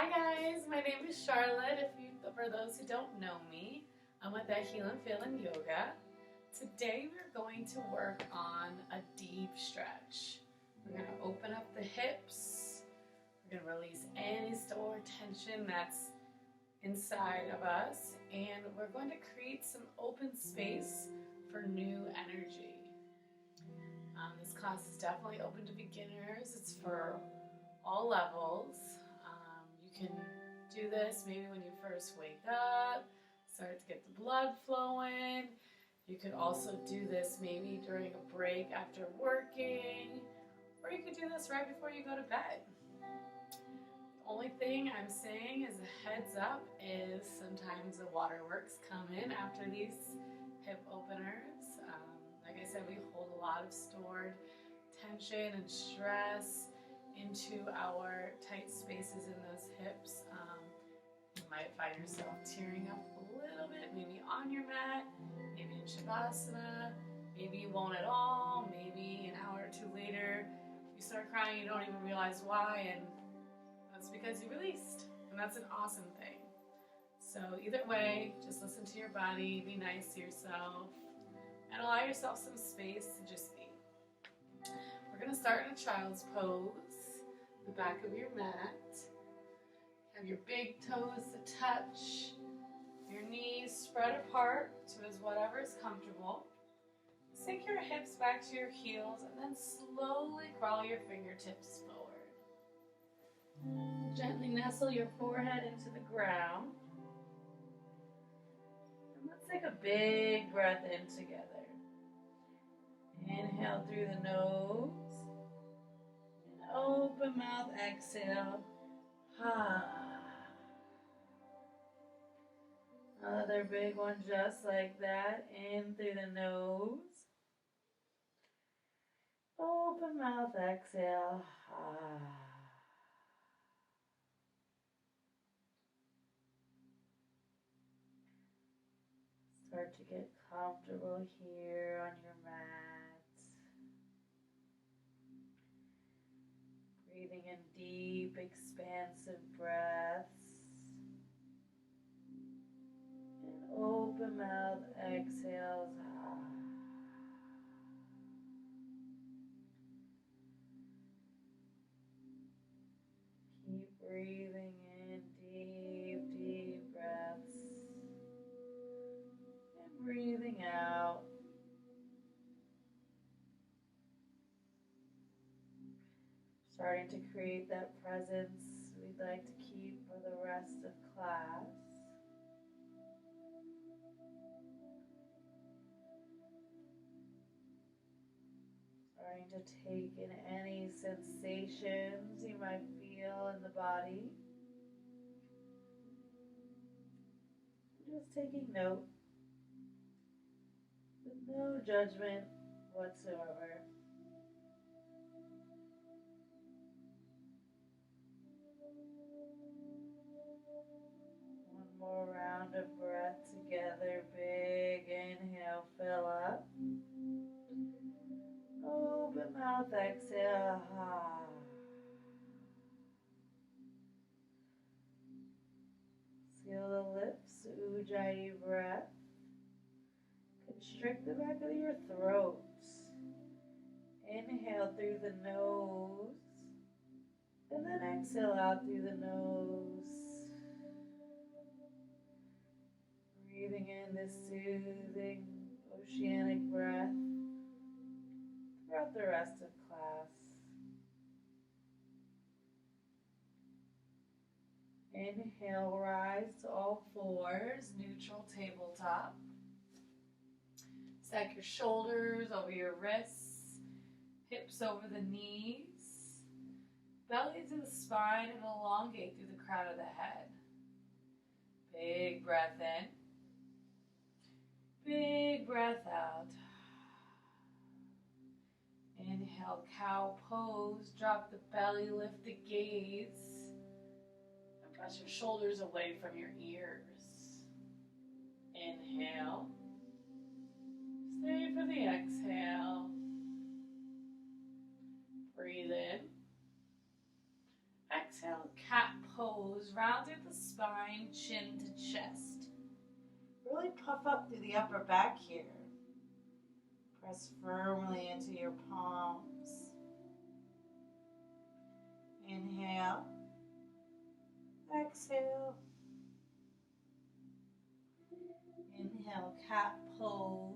Hi guys, my name is Charlotte. For those who don't know me, I'm with that Heal and Feel in Yoga. Today we're going to work on a deep stretch. We're going to open up the hips. We're going to release any stored tension that's inside of us, and we're going to create some open space for new energy. This class is definitely open to beginners. It's for all levels. You can do this maybe when you first wake up, start to get the blood flowing. You could also do this maybe during a break after working, or you could do this right before you go to bed. The only thing I'm saying is a heads up is sometimes the waterworks come in after these hip openers. Like I said, we hold a lot of stored tension and stress into our tight spaces in those hips. You might find yourself tearing up a little bit, maybe on your mat, maybe in Shavasana, maybe you won't at all, maybe an hour or two later you start crying, you don't even realize why, and that's because you released, and that's an awesome thing. So either way, just listen to your body, be nice to yourself, and allow yourself some space to just be. We're going to start in a child's pose, the back of your mat. Have your big toes to touch, your knees spread apart to whatever is comfortable. Sink your hips back to your heels and then slowly crawl your fingertips forward. Gently nestle your forehead into the ground. And let's take a big breath in together. Inhale through the nose. And open mouth, exhale. Another big one just like that. In through the nose. Open mouth, exhale. Start to get comfortable here on your mat. Breathing in deep, expansive breaths. And open mouth, exhales. Keep breathing in deep, deep breaths. And breathing out. Starting to create that presence we'd like to keep for the rest of class. Starting to take in any sensations you might feel in the body. Just taking note with no judgment whatsoever. One more round of breath together. Big inhale, fill up. Open mouth, exhale. Seal the lips, Ujjayi breath. Constrict the back of your throat. Inhale through the nose. And then exhale out through the nose. Breathing in this soothing oceanic breath throughout the rest of class. Inhale, rise to all fours, neutral tabletop. Stack your shoulders over your wrists, hips over the knees, belly to the spine, and elongate through the crown of the head. Big breath in. Big breath out. Inhale, cow pose. Drop the belly, lift the gaze. And press your shoulders away from your ears. Inhale. Stay for the exhale. Breathe in. Exhale, cat pose. Round through the spine, chin to chest. Really puff up through the upper back here. Press firmly into your palms. Inhale. Exhale. Inhale, cat pose.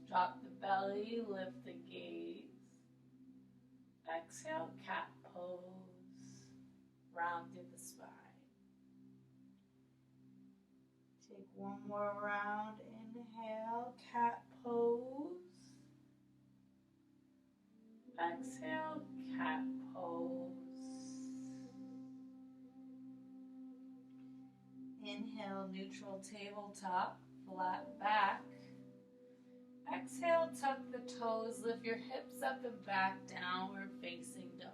Drop the belly, lift the gaze. Exhale, cat pose. Round through the spine. Take one more round. Inhale, cat pose. Exhale, cat pose. Inhale, neutral tabletop, flat back. Exhale, tuck the toes, lift your hips up and back, downward facing dog.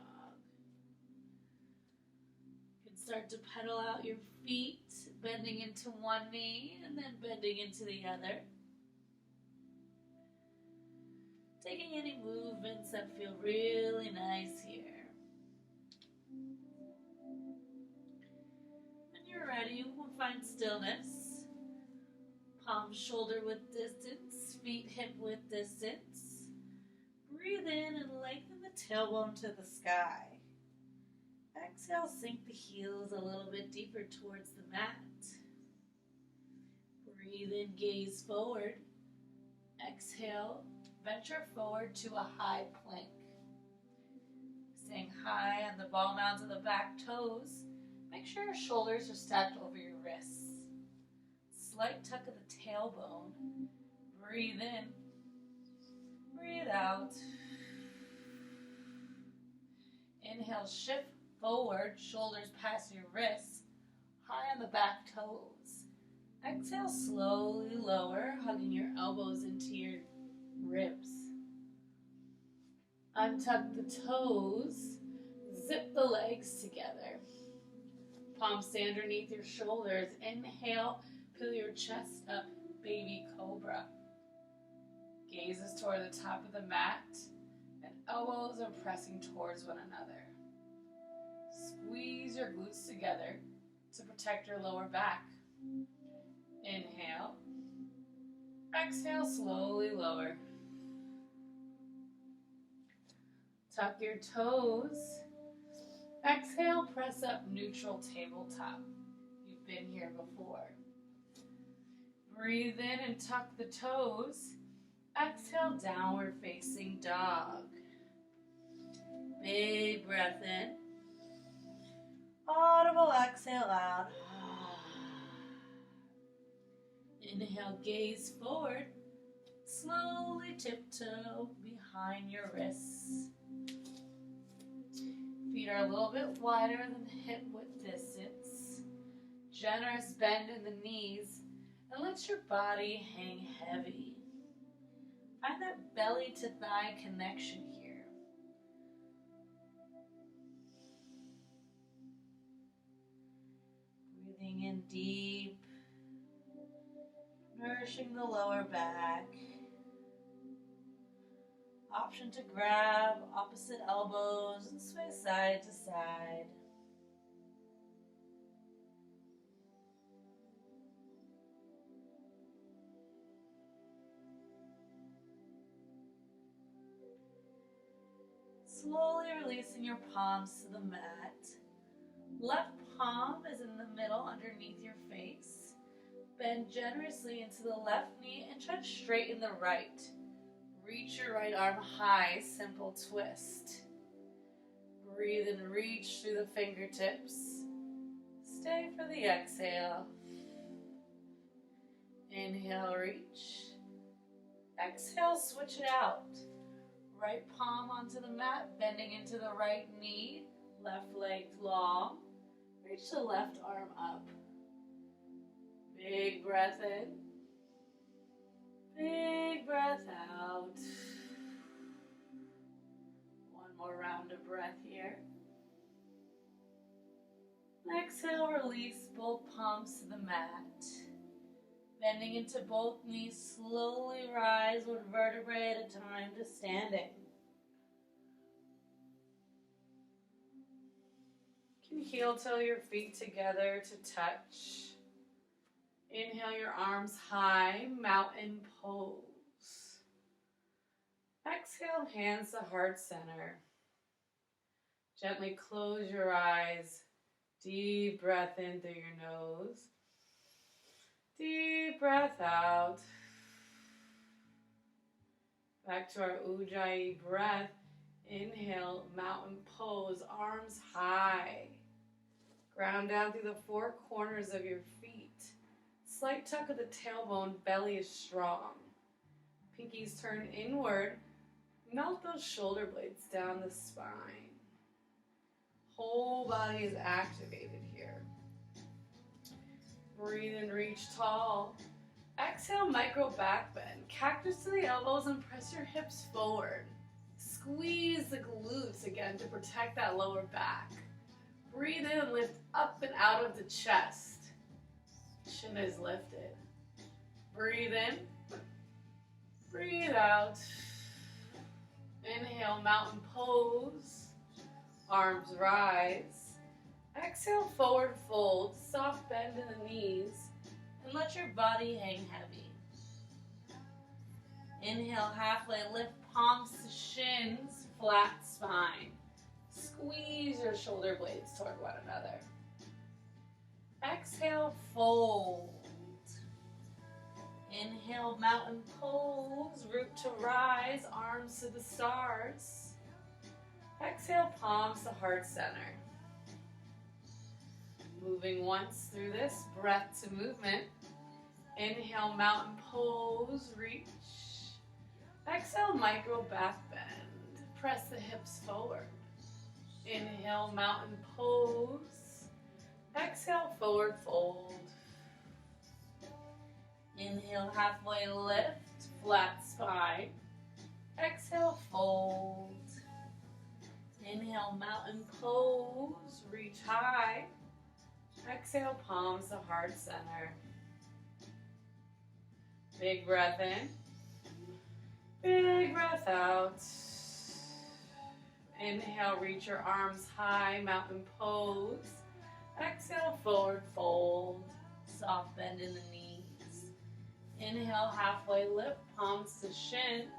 You can start to pedal out your feet, bending into one knee and then bending into the other. Taking any movements that feel really nice here. When you're ready, we'll find stillness. Palms shoulder width distance, feet hip width distance. Breathe in and lengthen the tailbone to the sky. Exhale, sink the heels a little bit deeper towards the mat. Breathe in, gaze forward. Exhale, venture forward to a high plank. Staying high on the ball mounds of the back toes. Make sure your shoulders are stacked over your wrists. Slight tuck of the tailbone. Breathe in. Breathe out. Inhale, shift forward, shoulders past your wrists, high on the back toes. Exhale, slowly lower, hugging your elbows into your ribs. Untuck the toes, zip the legs together. Palms stay underneath your shoulders. Inhale, peel your chest up, baby cobra. Gazes toward the top of the mat, and elbows are pressing towards one another. Squeeze your glutes together to protect your lower back. Inhale. Exhale, slowly lower. Tuck your toes. Exhale, press up, neutral tabletop. You've been here before. Breathe in and tuck the toes. Exhale, downward facing dog. Big breath in. Audible exhale out. Inhale, gaze forward. Slowly tiptoe behind your wrists. Feet are a little bit wider than hip width distance. Generous bend in the knees, and let your body hang heavy. Find that belly to thigh connection here. Breathing in deep, nourishing the lower back. Option to grab opposite elbows and sway side to side. Slowly releasing your palms to the mat. Left palm is in the middle underneath your face. Bend generously into the left knee and try to straighten the right. Reach your right arm high, simple twist. Breathe and reach through the fingertips. Stay for the exhale. Inhale, reach. Exhale, switch it out. Right palm onto the mat, bending into the right knee. Left leg long. Reach the left arm up. Big breath in. Big breath out. One more round of breath here. Exhale, release both palms to the mat. Bending into both knees, slowly rise one vertebrae at a time to standing. You can heel toe your feet together to touch. Inhale your arms high, mountain pose. Exhale, hands to heart center. Gently close your eyes. Deep breath in through your nose. Deep breath out. Back to our Ujjayi breath. Inhale, mountain pose, arms high. Ground down through the four corners of your feet. Slight tuck of the tailbone, belly is strong. Pinkies turn inward. Melt those shoulder blades down the spine. Whole body is activated here. Breathe and reach tall. Exhale, micro back bend. Cactus to the elbows and press your hips forward. Squeeze the glutes again to protect that lower back. Breathe in and lift up and out of the chest. Chin is lifted. Breathe in. Breathe out. Inhale, mountain pose. Arms rise. Exhale, forward fold. Soft bend in the knees. And let your body hang heavy. Inhale, halfway lift, palms to shins, flat spine. Squeeze your shoulder blades toward one another. Exhale, fold. Inhale, mountain pose, root to rise, arms to the stars. Exhale, palms to heart center. Moving once through this, breath to movement. Inhale, mountain pose, reach. Exhale, micro back bend. Press the hips forward. Inhale, mountain pose. Exhale, forward fold. Inhale, halfway lift, flat spine. Exhale, fold. Inhale, mountain pose, reach high. Exhale, palms to heart center. Big breath in. Big breath out. Inhale, reach your arms high, mountain pose. Exhale, forward fold. Soft bend in the knees. Inhale, halfway lift, palms to shins.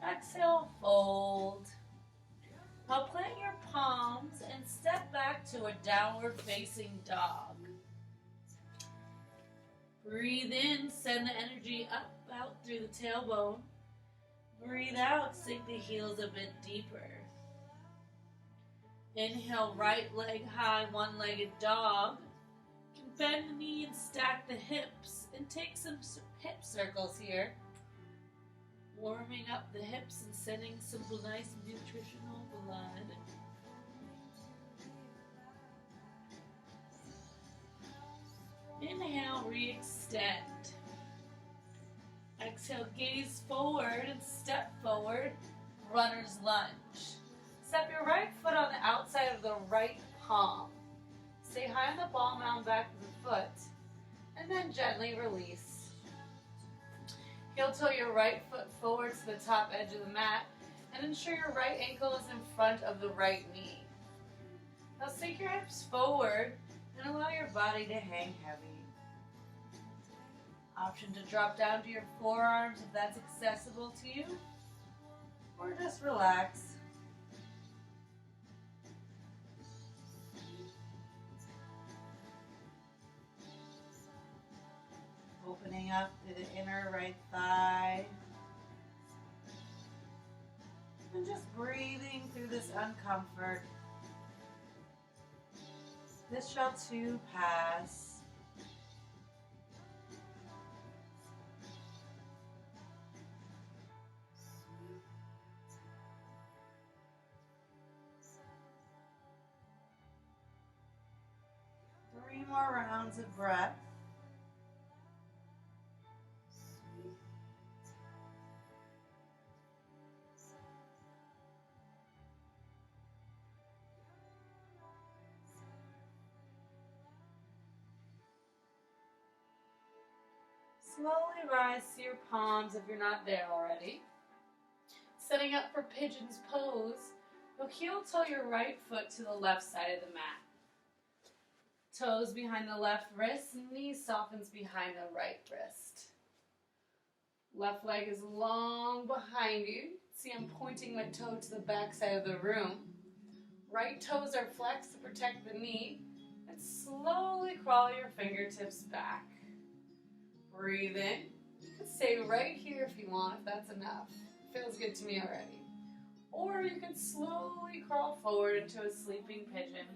Exhale, fold. Now plant your palms and step back to a downward facing dog. Breathe in, send the energy up, out through the tailbone. Breathe out, sink the heels a bit deeper. Inhale, right leg high, one-legged dog. You can bend the knee and stack the hips and take some hip circles here. Warming up the hips and sending some nice nutritional blood. Inhale, re-extend. Exhale, gaze forward and step forward, runner's lunge. Step your right foot on the outside of the right palm. Stay high on the ball mound back of the foot, and then gently release. Heel toe your right foot forward to the top edge of the mat, and ensure your right ankle is in front of the right knee. Now sink your hips forward and allow your body to hang heavy. Option to drop down to your forearms if that's accessible to you, or just relax. Opening up to the inner right thigh. And just breathing through this uncomfort. This shall too pass. Three more rounds of breath. Slowly rise to your palms if you're not there already. Setting up for pigeon's pose, you'll heel toe your right foot to the left side of the mat. Toes behind the left wrist, knee softens behind the right wrist. Left leg is long behind you. See, I'm pointing my toe to the back side of the room. Right toes are flexed to protect the knee. And slowly crawl your fingertips back. Breathe in. You can stay right here if you want, if that's enough. Feels good to me already. Or you can slowly crawl forward into a sleeping pigeon.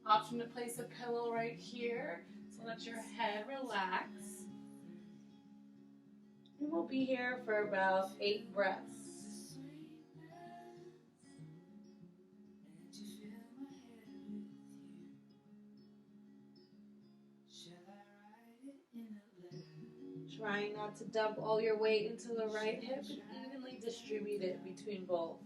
Option to place a pillow right here, so let your head relax. And we'll be here for about 8 breaths. Trying not to dump all your weight into the right hip and evenly distribute it between both.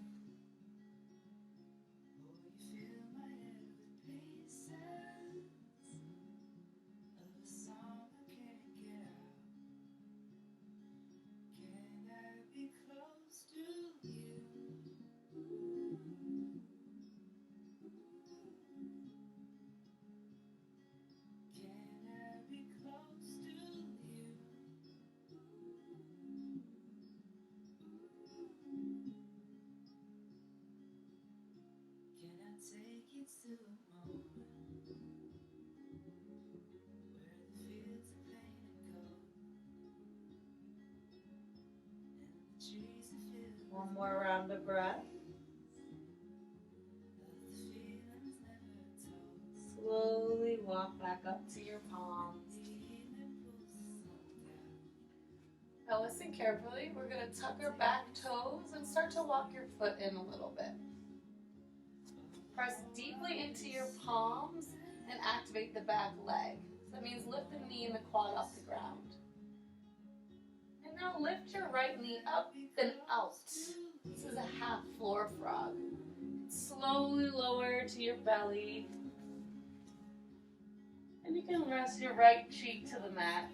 One more round of breath. Slowly walk back up to your palms. Now listen carefully. We're going to tuck our back toes and start to walk your foot in a little bit. Press deeply into your palms and activate the back leg. So that means lift the knee and the quad off the ground. And now lift your right knee up and out. This is a half floor frog. Slowly lower to your belly. And you can rest your right cheek to the mat.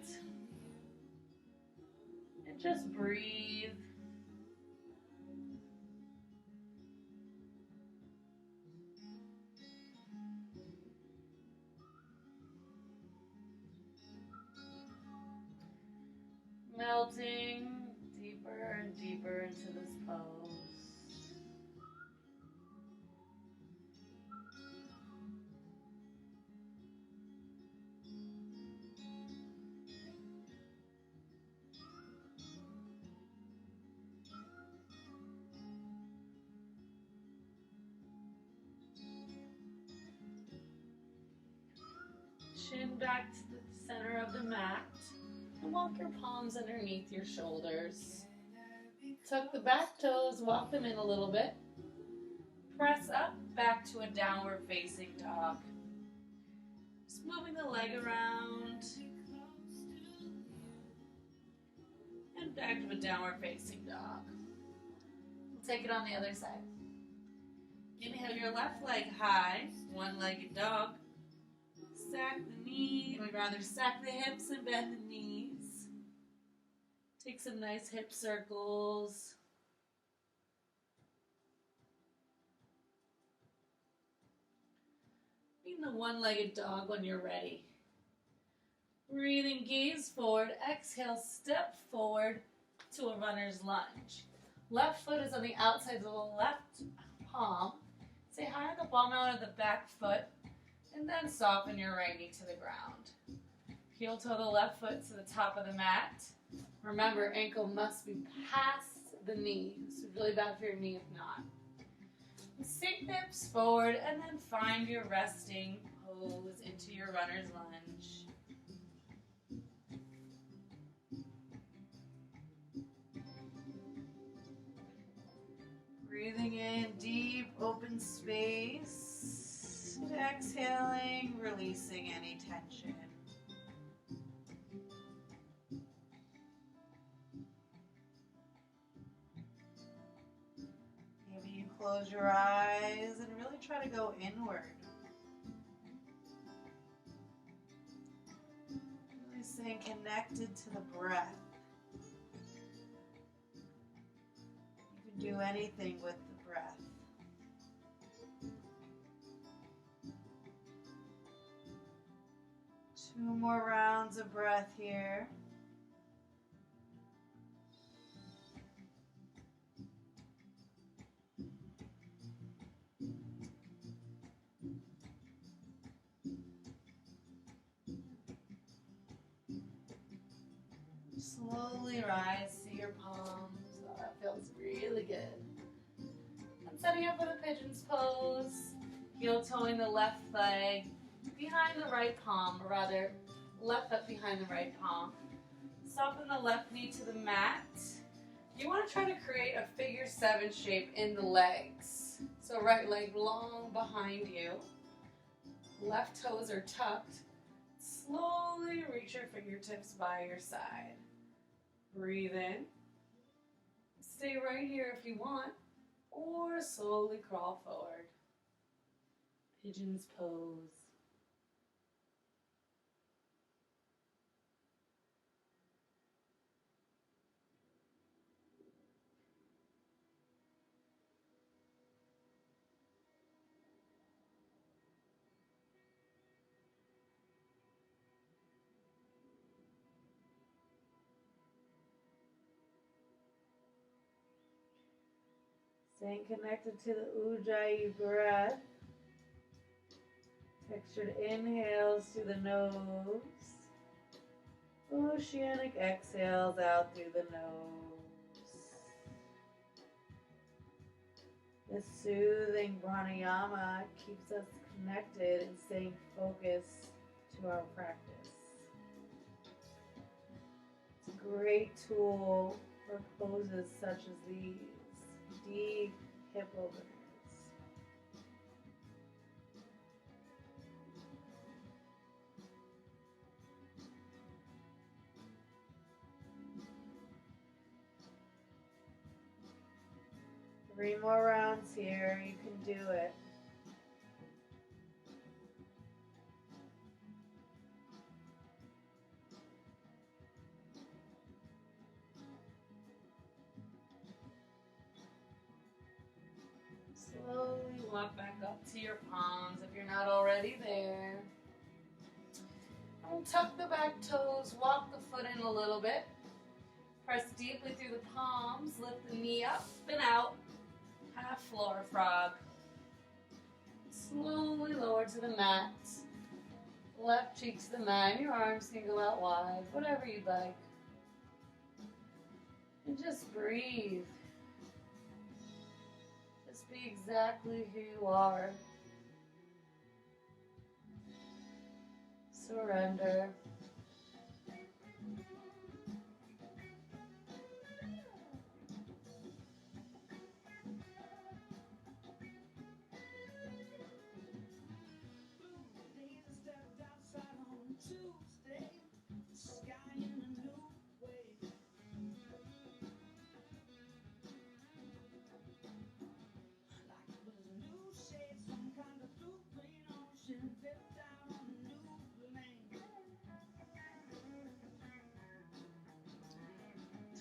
And just breathe. Melting deeper and deeper into this pose. Chin back to the center of the mat. And walk your palms underneath your shoulders. Tuck the back toes, walk them in a little bit. Press up, back to a downward facing dog. Just moving the leg around. And back to a downward facing dog. We'll take it on the other side. Inhale your left leg high, one-legged dog. Stack the knee, or rather stack the hips and bend the knees. Take some nice hip circles. Being the one-legged dog when you're ready. Breathing, gaze forward. Exhale, step forward to a runner's lunge. Left foot is on the outside of the left palm. Say hi on the ball out of the back foot. And then soften your right knee to the ground. Heel toe the left foot to the top of the mat. Remember, ankle must be past the knee. This is really bad for your knee if not. Sink the hips forward and then find your resting pose into your runner's lunge. Breathing in deep, open space. Exhaling, releasing any tension. Maybe you close your eyes and really try to go inward. Really staying connected to the breath. You can do anything with the breath. 2 more rounds of breath here. Slowly rise to your palms. Oh, that feels really good. And setting up for the pigeon's pose. Heel toeing the left leg behind the right palm, or rather, left foot behind the right palm. Soften the left knee to the mat. You want to try to create a figure 7 shape in the legs. So right leg long behind you. Left toes are tucked. Slowly reach your fingertips by your side. Breathe in. Stay right here if you want, or slowly crawl forward. Pigeon's pose. Staying connected to the Ujjayi breath. Textured inhales through the nose. Oceanic exhales out through the nose. This soothing pranayama keeps us connected and staying focused to our practice. It's a great tool for poses such as these. Deep hip openers. Three more rounds here. You can do it. Slowly walk back up to your palms if you're not already there. And tuck the back toes, walk the foot in a little bit. Press deeply through the palms, lift the knee up and out. Half floor frog. Slowly lower to the mat. Left cheek to the mat, and your arms can go out wide, whatever you'd like. And just breathe. Just be exactly who you are. Surrender.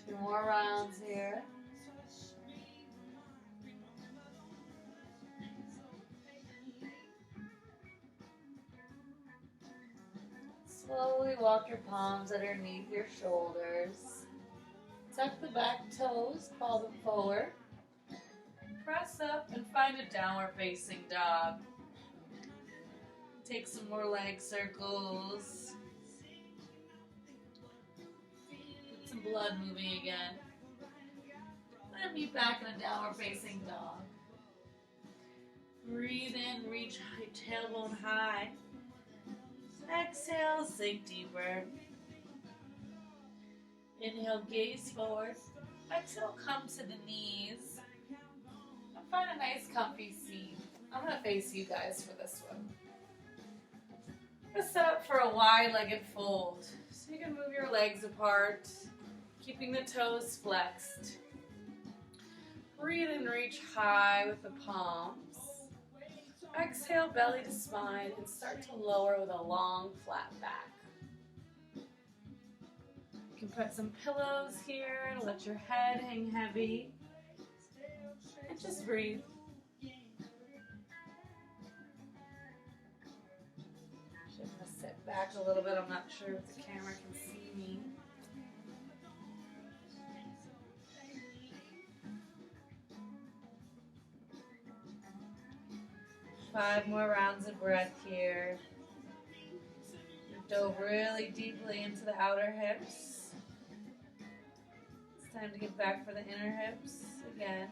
Two more rounds here. Slowly walk your palms underneath your shoulders. Tuck the back toes, crawl them forward. Press up and find a downward facing dog. Take some more leg circles. Get some blood moving again. Then be back in a downward facing dog. Breathe in, reach tailbone high. Exhale, sink deeper. Inhale, gaze forward. Exhale, come to the knees. And find a nice comfy seat. I'm going to face you guys for this one. Let's set up for a wide-legged fold. So you can move your legs apart, keeping the toes flexed. Breathe and reach high with the palms. Exhale, belly to spine, and start to lower with a long, flat back. You can put some pillows here and let your head hang heavy. And just breathe. Sit. back a little bit. I'm not sure if the camera can see me. Five more rounds of breath here. Dove really deeply into the outer hips. It's time to get back for the inner hips again.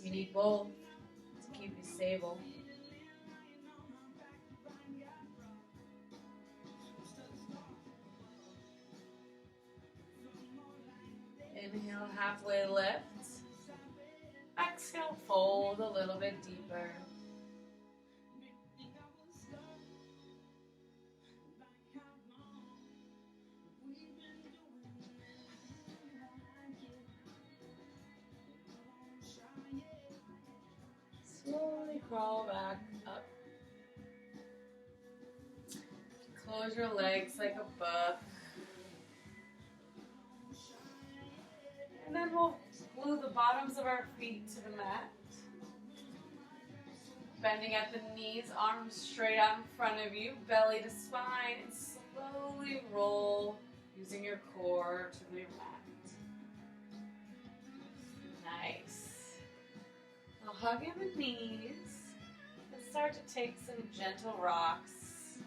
You need both to keep you stable. Inhale, halfway lift. Exhale, fold a little bit deeper. Slowly crawl back up. Close your legs like a book. And then we'll glue the bottoms of our feet to the mat. Bending at the knees, arms straight out in front of you, belly to spine, and slowly roll using your core to the mat. Nice. Now hug in the knees and start to take some gentle rocks,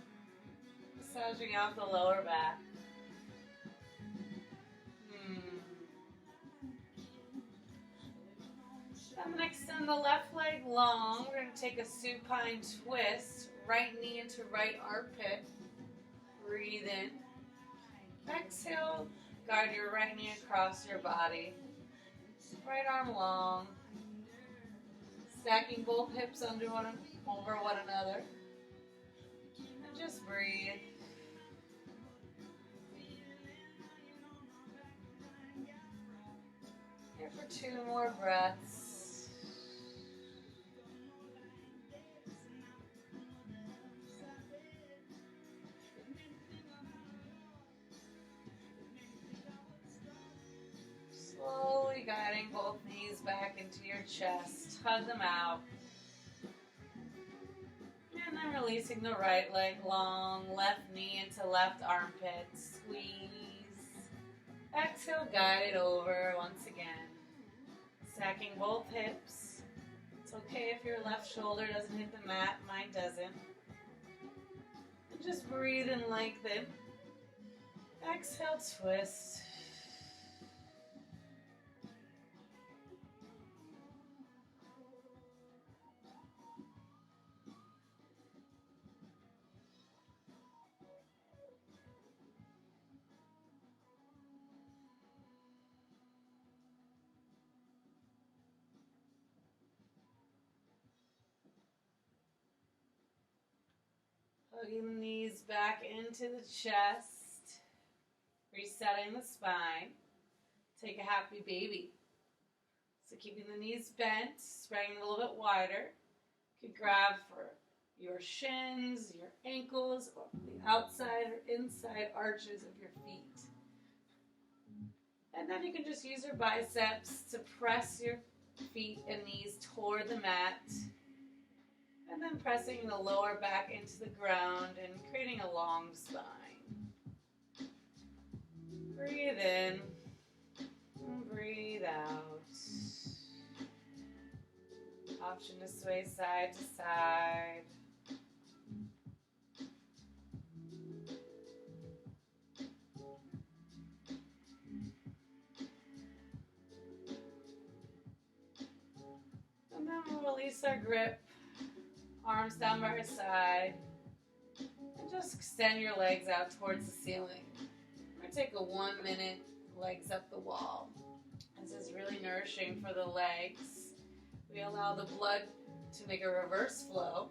massaging out the lower back. I'm going to extend the left leg long. We're going to take a supine twist. Right knee into right armpit. Breathe in. Exhale. Guide your right knee across your body. Right arm long. Stacking both hips over one another. And just breathe. Here for 2 more breaths. Slowly guiding both knees back into your chest. Hug them out. And then releasing the right leg long, left knee into left armpit. Squeeze. Exhale, guide it over once again. Stacking both hips. It's okay if your left shoulder doesn't hit the mat, mine doesn't. And just breathe and lengthen. Exhale, twist. Hugging the knees back into the chest. Resetting the spine. Take a happy baby. So keeping the knees bent, spreading a little bit wider. You could grab for your shins, your ankles, or the outside or inside arches of your feet. And then you can just use your biceps to press your feet and knees toward the mat. And then pressing the lower back into the ground and creating a long spine. Breathe in and breathe out. Option to sway side to side. And then we'll release our grip. Arms down by our side. And just extend your legs out towards the ceiling. We're going to take a 1 minute legs up the wall. This is really nourishing for the legs. We allow the blood to make a reverse flow.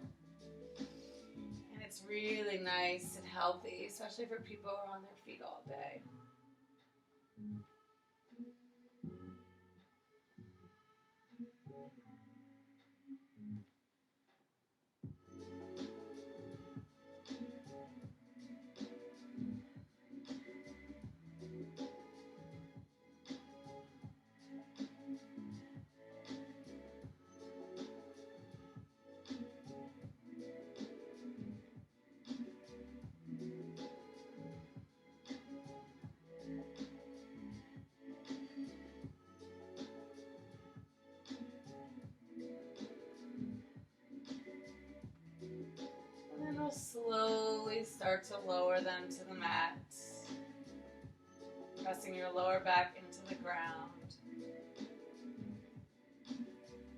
And it's really nice and healthy, especially for people who are on their feet all day. You'll slowly start to lower them to the mat, pressing your lower back into the ground.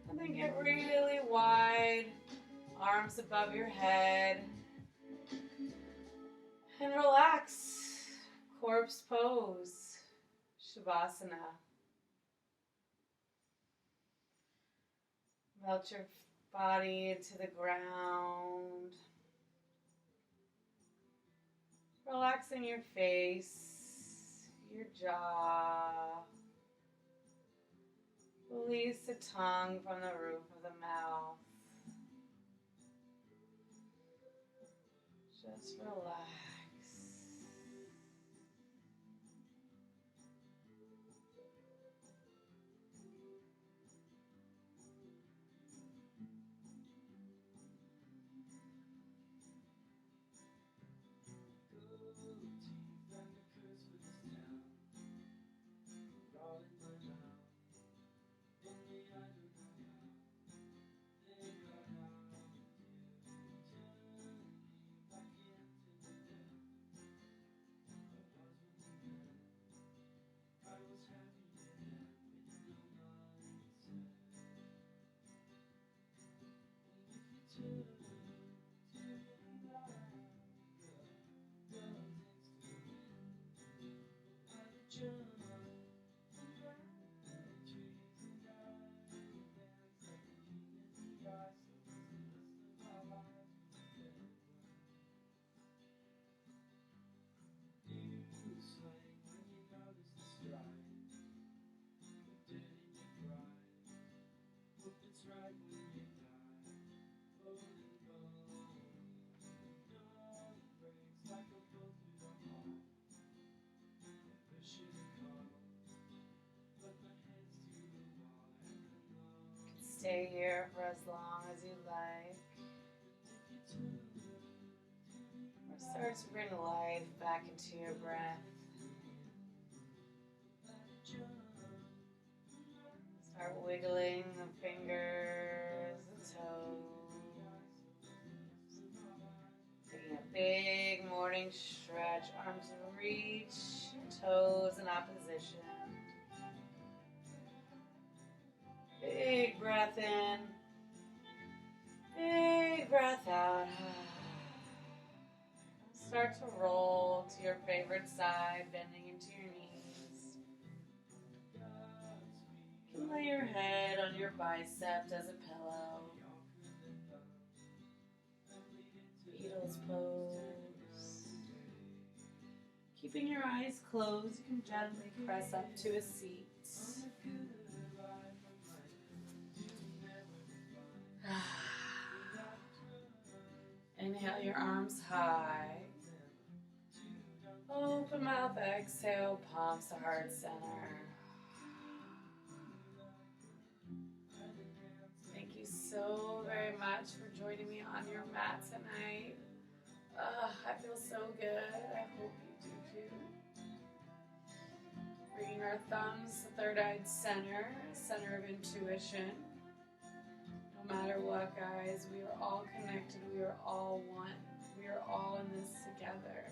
And then get really wide, arms above your head. And relax. Corpse pose, Shavasana. Melt your body into the ground. Relaxing your face, your jaw. Release the tongue from the roof of the mouth. Just relax. Stay here for as long as you like. Or start to bring life back into your breath. Start wiggling the fingers, the toes. Taking a big morning stretch, arms in reach, toes in opposition. Big breath in, big breath out. Start to roll to your favorite side, bending into your knees. You can lay your head on your biceps as a pillow. Beatles pose. Keeping your eyes closed, you can gently press up to a seat. Inhale your arms high. Open mouth, exhale, palms to heart center. Thank you so very much for joining me on your mat tonight. I feel so good. I hope you do too. Bringing our thumbs to third eye center, center of intuition. No matter what, guys, we are all connected. We are all one. We are all in this together.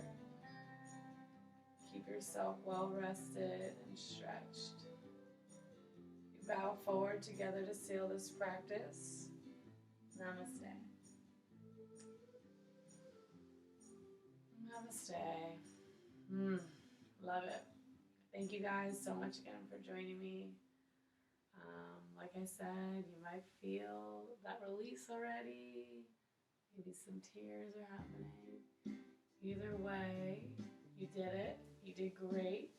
Keep yourself well rested and stretched. We bow forward together to seal this practice. Namaste. Namaste. Love it. Thank you guys so much again for joining me. Like I said, you might feel that release already. Maybe some tears are happening. Either way, you did it. You did great.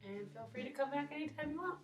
And feel free to come back anytime you want.